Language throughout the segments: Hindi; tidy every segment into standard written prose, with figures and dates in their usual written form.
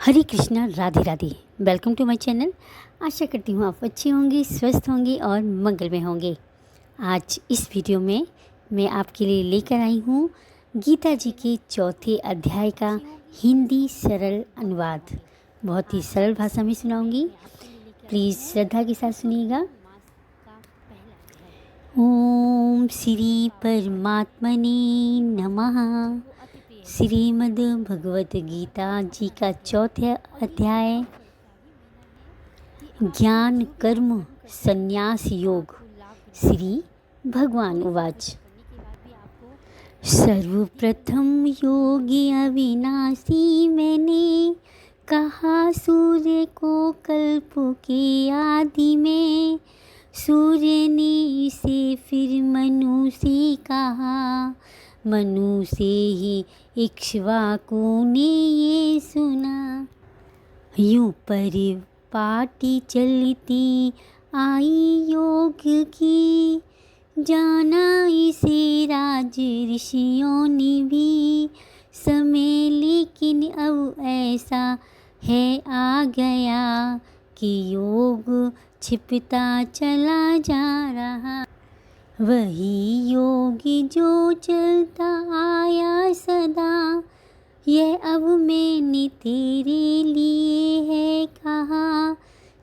Hare Krishna, Radhe Radhe. Welcome to my channel. आशा करती हूँ आप अच्छे होंगे, स्वस्थ होंगे और मंगल में होंगे। आज इस वीडियो में मैं आपके लिए लेकर आई हूँ गीता जी के चौथे अध्याय का हिंदी सरल अनुवाद। बहुत ही सरल भाषा में सुनाऊंगी, प्लीज़ श्रद्धा के साथ सुनिएगा। ओम श्री परमात्मने नमः। श्रीमद् भगवत गीता जी का चौथा अध्याय ज्ञान कर्म संन्यास योग। श्री भगवान उवाच। सर्वप्रथम योगी अविनाशी मैंने कहा सूर्य को कल्प के आदि में। सूर्य ने इसे फिर मनु से कहा, मनु से ही इक्ष्वाकु ने ये सुना। यूं परिपाटी चलती आई योग की, जाना इसे राज ऋषियों ने भी समय। लेकिन अब ऐसा है आ गया कि योग छिपता चला जा रहा। वही योगी जो चलता आया सदा, यह अब मैंने तेरे लिए है कहा।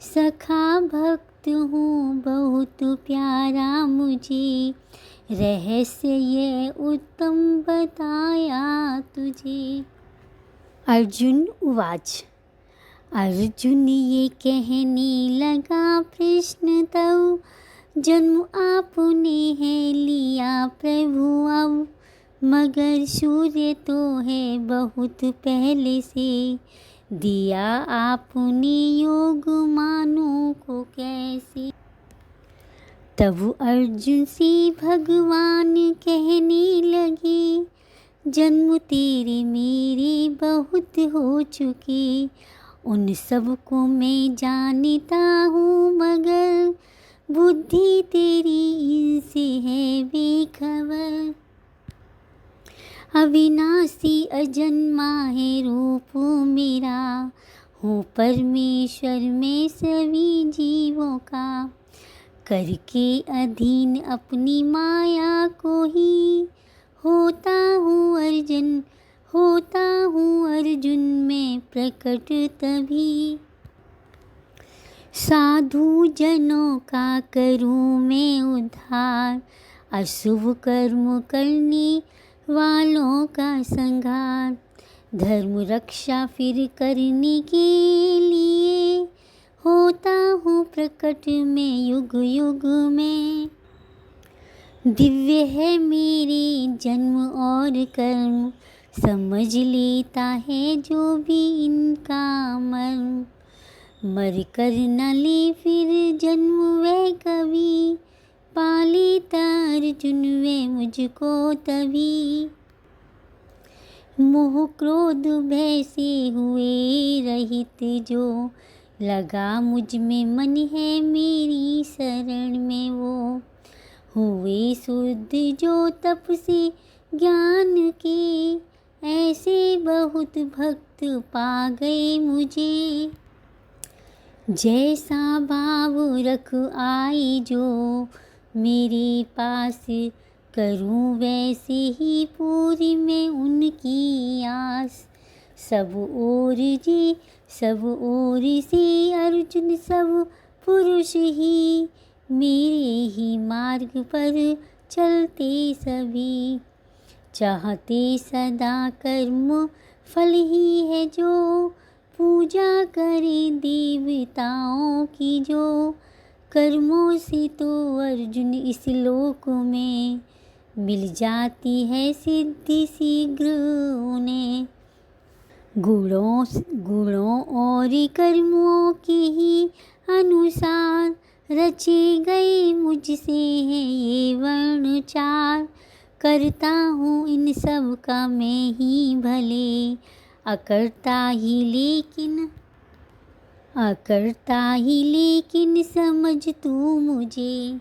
सखा भक्त हूँ बहुत प्यारा मुझे, रहस्य ये उत्तम बताया तुझे। अर्जुन उवाच। अर्जुन ये कहने लगा प्रश्न तब, जन्म आपने है लिया प्रभु अब। मगर सूर्य तो है बहुत पहले से, दिया आपने योग मानो को कैसे। तब अर्जुन से भगवान कहने लगे, जन्म तेरे मेरे बहुत हो चुके। उन सब को मैं जानता हूँ, मगर बुद्धि तेरी इनसे है बेखबर। अविनाशी अजन्मा है रूप मेरा, हूँ परमेश्वर में सभी जीवों का। करके अधीन अपनी माया को ही, होता हूँ अर्जुन में प्रकट तभी। साधु जनों का करूँ मैं उद्धार, अशुभ कर्म करने वालों का संहार। धर्म रक्षा फिर करने के लिए, होता हूँ प्रकट में युग युग में। दिव्य है मेरे जन्म और कर्म, समझ लेता है जो भी इनका मर्म। मर कर न ले फिर जन्म वह कभी, पालेता अर्जुन वे मुझको तभी। मोह क्रोध भय से हुए रहित जो, लगा मुझ में मन है मेरी शरण में वो। हुए शुद्ध जो तप से ज्ञान के, ऐसे बहुत भक्त पा गए मुझे। जैसा भाव रख आए जो मेरे पास, करूं वैसे ही पूरी मैं उनकी आस। सब ओर से अर्जुन सब पुरुष ही, मेरे ही मार्ग पर चलते सभी। चाहते सदा कर्म फल ही है जो, पूजा करें देवताओं की जो। कर्मों से तो अर्जुन इस लोक में, मिल जाती है सिद्धि शीघ्र उन्हें। गुणों और कर्मों के ही अनुसार, रचे गए मुझसे हैं ये वर्ण चार। करता हूँ इन सब का मैं ही भले, अकर्ता ही लेकिन समझ तू मुझे।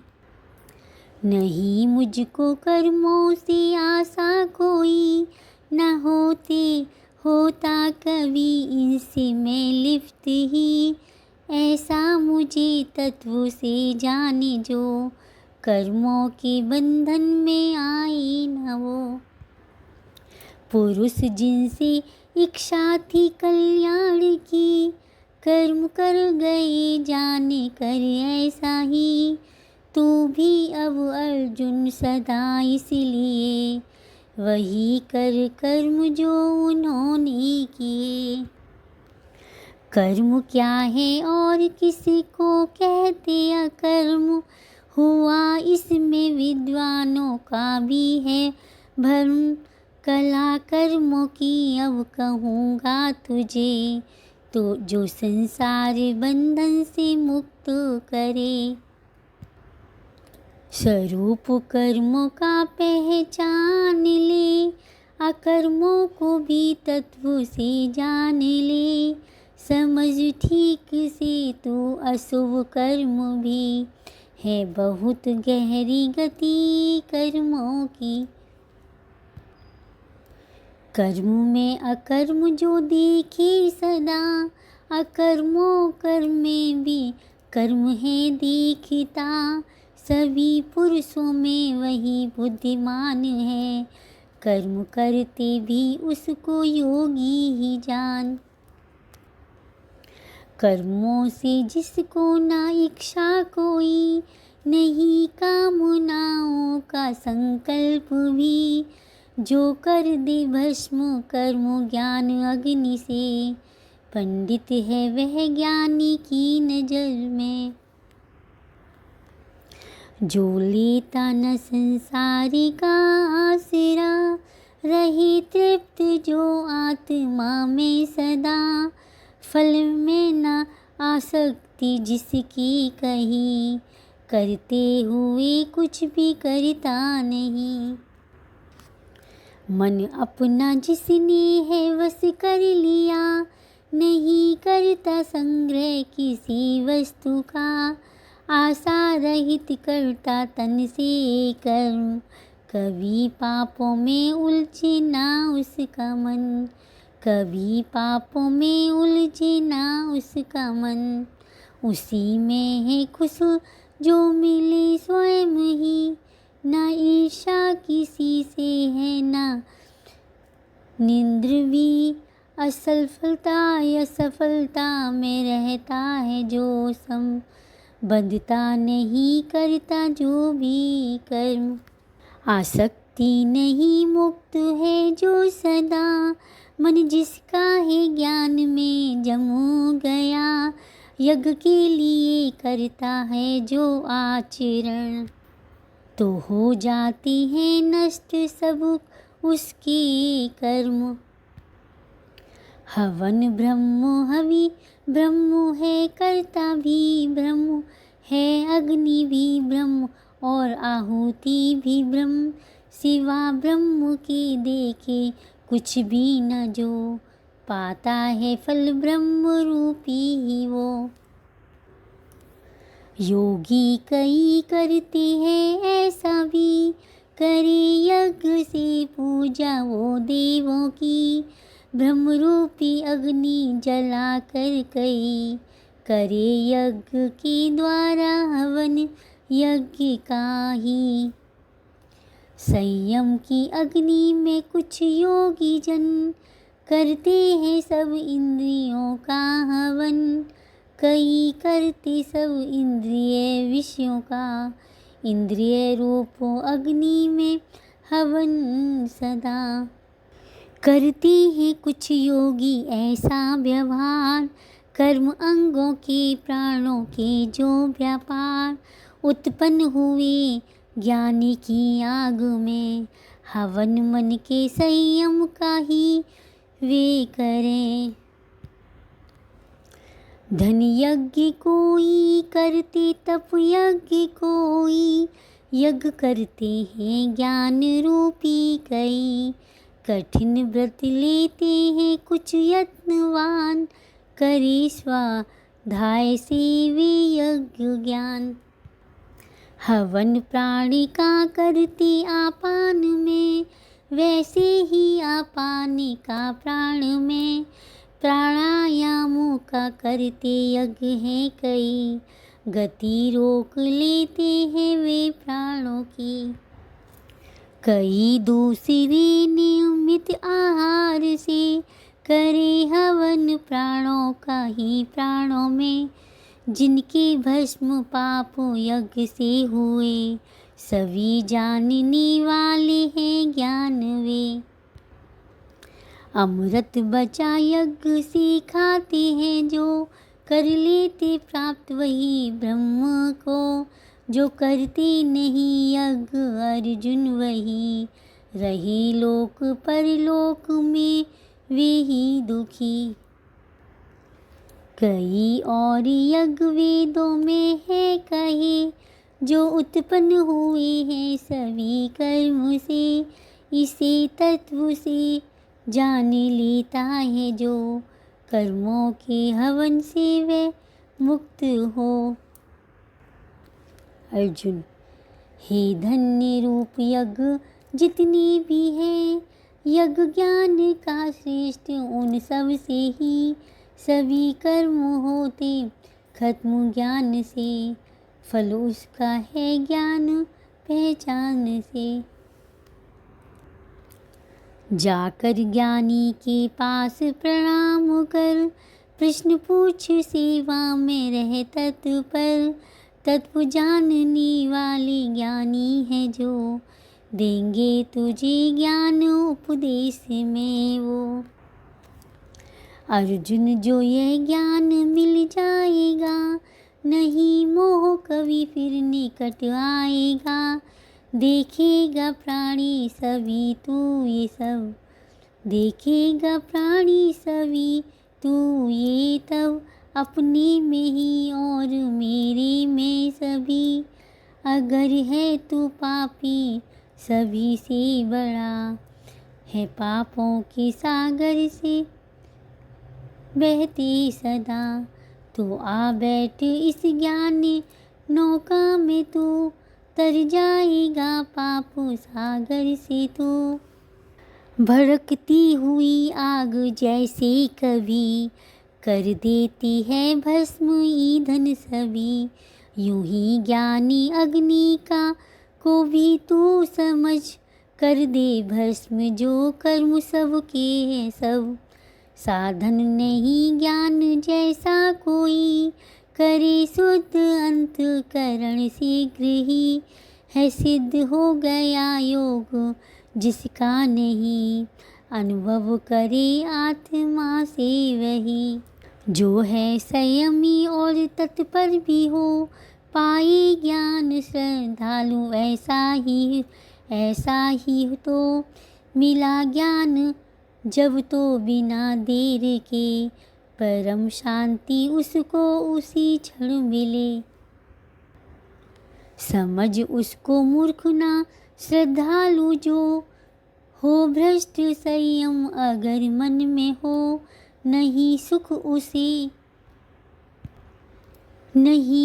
नहीं मुझको कर्मों से आशा कोई, न होता कभी इनसे मैं लिप्त ही, ऐसा मुझे तत्व से जाने जो, कर्मों के बंधन में आए न वो। पुरुष जिनसे इच्छा थी कल्याण की, कर्म कर गए जाने कर ऐसा ही, तू भी अब अर्जुन सदा इसलिए, वही कर कर्म जो उन्होंने किए। कर्म क्या है और किसी को कहते अकर्म, हुआ इसमें विद्वानों का भी है भ्रम। कला कर्मों की अब कहूँगा तुझे, तो जो संसार बंधन से मुक्त करे। स्वरूप कर्मों का पहचान ले, अकर्मों को भी तत्व से जान ले। समझ ठीक से तू अशुभ कर्म भी, है बहुत गहरी गति कर्मों की। कर्म में अकर्म जो देखे सदा, अकर्मों कर्म में भी कर्म है देखता। सभी पुरुषों में वही बुद्धिमान है, कर्म करते भी उसको योगी ही जान। कर्मों से जिसको ना इच्छा कोई, नहीं कामनाओं का संकल्प भी, जो कर दे भस्म कर्म ज्ञान अग्नि से, पंडित है वह ज्ञानी की नजर में। जो लेता न संसारी का आसरा, रहे तृप्त जो आत्मा में सदा। फल में न आसक्ति जिसकी कही, करते हुए कुछ भी करता नहीं। मन अपना जिसने है वश कर लिया, नहीं करता संग्रह किसी वस्तु का। आशा रहित करता तन से कर्म, कभी पापों में उलझे ना उसका मन। कभी पापों में उलझे ना उसका मन। उसी में है खुश जो मिले स्वयं ही, ना ईर्षा किसी से है ना निंद्र भी। असफलता या सफलता में रहता है जो सम, बंधता नहीं करता जो भी कर्म। आसक्ति नहीं मुक्त है जो सदा, मन जिसका है ज्ञान में जमो गया। यज्ञ के लिए करता है जो आचरण, तो हो जाते हैं नष्ट सब उसके कर्म। हवन ब्रह्म हवि ब्रह्म है, करता भी ब्रह्म है। अग्नि भी ब्रह्म और आहुति भी ब्रह्म, सिवा ब्रह्म के देखे कुछ भी न जो। पाता है फल ब्रह्म रूपी ही वो। योगी कई करते हैं ऐसा भी, करे यज्ञ से पूजा वो देवों की। ब्रह्म रूपी अग्नि जला कर कई, करे यज्ञ के द्वारा हवन यज्ञ का ही। संयम की अग्नि में कुछ योगी जन, करते हैं सब इंद्रियों का हवन। कई करते सब इंद्रिय विषयों का, इंद्रिय रूपो अग्नि में हवन सदा। करते हैं कुछ योगी ऐसा व्यवहार, कर्म अंगों के प्राणों के जो व्यापार। उत्पन्न हुए ज्ञानी की आग में, हवन मन के संयम का ही वे करें। धन यज्ञ कोई करते, तप यज्ञ कोई, यज्ञ करते हैं ज्ञान रूपी कई। कठिन व्रत लेते हैं कुछ यत्नवान, करे स्वाध्याय से वे यज्ञ ज्ञान। हवन प्राणी का करते आपान में, वैसे ही आपाने का प्राण में प्राणायामों का करते यज्ञ है कई, गति रोक लेते हैं वे प्राणों की। कई दूसरे नियमित आहार से करे हवन प्राणों का ही प्राणों में, जिनके भस्म पाप यज्ञ से हुए सभी जानने वाले हैं ज्ञान वे। अमृत बचा यज्ञ से खाते हैं जो, कर लेते प्राप्त वही ब्रह्म को। जो करते नहीं यज्ञ अर्जुन वही, रहे लोक परलोक में वे ही दुखी। कई और यज्ञ वेदों में है कहे, जो उत्पन्न हुए हैं सभी कर्म से। इसे तत्व से जान लेता है जो, कर्मों के हवन से वह मुक्त हो। अर्जुन, हे धन्य रूप यज्ञ जितने भी हैं, यज्ञ ज्ञान का श्रेष्ठ उन सब से ही सभी कर्म होते खत्म ज्ञान से। फल उसका है ज्ञान पहचान से। जाकर ज्ञानी के पास प्रणाम कर, प्रश्न पूछ सेवा में रह तत्पर। तत्व जानने वाले ज्ञानी है जो, देंगे तुझे ज्ञान उपदेश में वो। अर्जुन, जो यह ज्ञान मिल जाएगा, नहीं मोह कभी फिर निकट आएगा। देखेगा प्राणी सभी तू ये सब, देखेगा प्राणी सभी तू ये तब, अपने में ही और मेरे में सभी। अगर है तू पापी सभी से बड़ा, है पापों के सागर से बहते सदा। तो आ बैठ इस ज्ञान नौका में तू, तर जाएगा पाप सागर से तू। भड़कती हुई आग जैसे कभी, कर देती है भस्म ईंधन सभी। यूं ही ज्ञानी अग्नि का को भी तू समझ, कर दे भस्म जो कर्म सबके है सब। साधन नहीं ज्ञान जैसा कोई, करे शुद्ध अंतकरण शीघ्र ही। है सिद्ध हो गया योग जिसका नहीं, अनुभव करे आत्मा से वही। जो है संयमी और तत्पर भी हो, पाए ज्ञान श्रद्धालु ऐसा ही तो। मिला ज्ञान जब तो बिना देर के, परम शांति उसको उसी क्षण मिले। समझ उसको मूर्ख ना श्रद्धालु जो, हो भ्रष्ट संयम अगर मन में हो। नहीं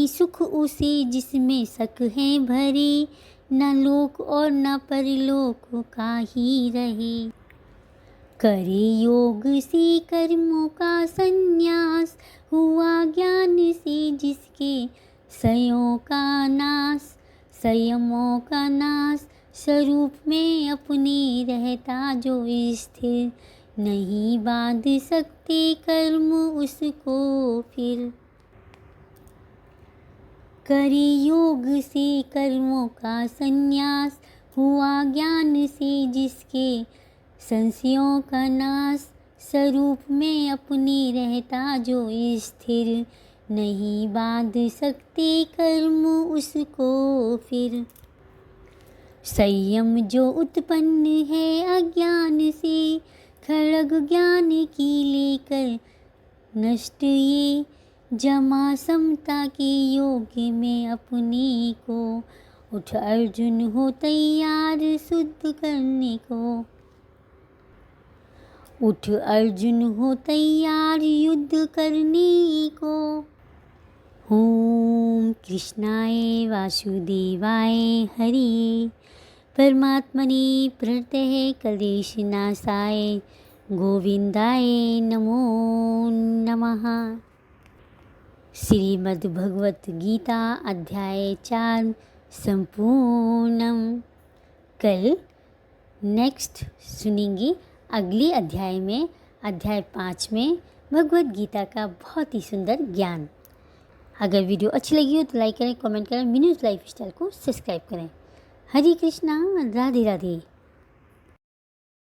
सुख उसे जिसमें शक है भरे, न लोक और न परलोक का ही रहे। करे योग से कर्मों का संन्यास, हुआ ज्ञान से जिसके संयमों का नाश। स्वरूप में अपने रहता जो स्थिर, नहीं बांध सकते कर्म उसको फिर। करे योग से कर्मों का संन्यास, हुआ ज्ञान से जिसके संशयों का नाश। स्वरूप में अपने रहता जो स्थिर, नहीं बांध सकते कर्म उसको फिर। संयम जो उत्पन्न है अज्ञान से, खड़ग ज्ञान की लेकर नष्ट ये। जमा समता के योग में अपने को, उठ अर्जुन हो तैयार शुद्ध करने को। उठ अर्जुन हो तैयार युद्ध करने को। ओम कृष्णाय वासुदेवाय हरि। परमात्मने प्रणतये क्लेशनाशाय गोविंदाय नमो नमः। श्रीमद्भगवत गीता अध्याय 4 संपूर्णम। कल नेक्स्ट सुनेंगे अगले अध्याय में, अध्याय 5 में भगवत गीता का बहुत ही सुंदर ज्ञान। अगर वीडियो अच्छी लगी हो तो लाइक करें, कमेंट करें, मीनूज़ लाइफ स्टाइल को सब्सक्राइब करें। हरे कृष्णा, राधे राधे।